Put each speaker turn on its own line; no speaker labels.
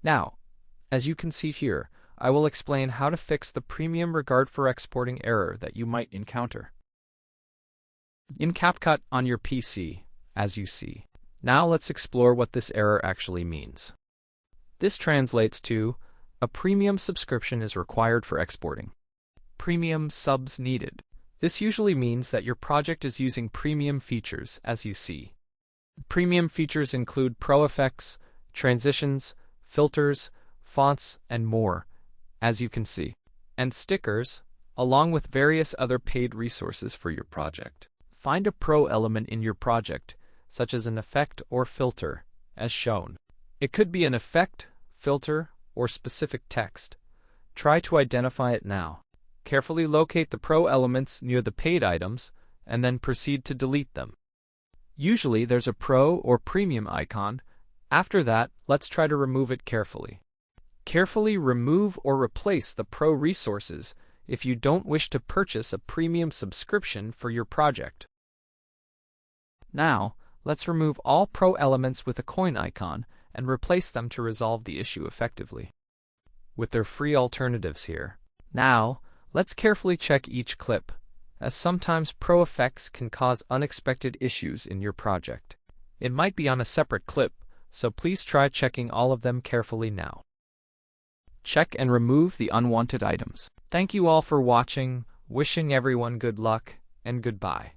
Now, as you can see here, I will explain how to fix the premium regard for exporting error that you might encounter in CapCut on your PC, as you see. Now let's explore what this error actually means. This translates to, a premium subscription is required for exporting. Premium subs needed. This usually means that your project is using premium features, as you see. Premium features include ProFX, transitions, filters, fonts, and more, as you can see, and stickers, along with various other paid resources for your project. Find a pro element in your project, such as an effect or filter, as shown. It could be an effect, filter, or specific text. Try to identify it now. Carefully locate the pro elements near the paid items, and then proceed to delete them. Usually there's a pro or premium icon. After that, let's try to remove it carefully. Carefully remove or replace the pro resources if you don't wish to purchase a premium subscription for your project. Now, let's remove all pro elements with a coin icon and replace them to resolve the issue effectively, with their free alternatives here. Now, let's carefully check each clip, as sometimes ProFX can cause unexpected issues in your project. It might be on a separate clip, so please try checking all of them carefully now. Check and remove the unwanted items. Thank you all for watching, wishing everyone good luck, and goodbye.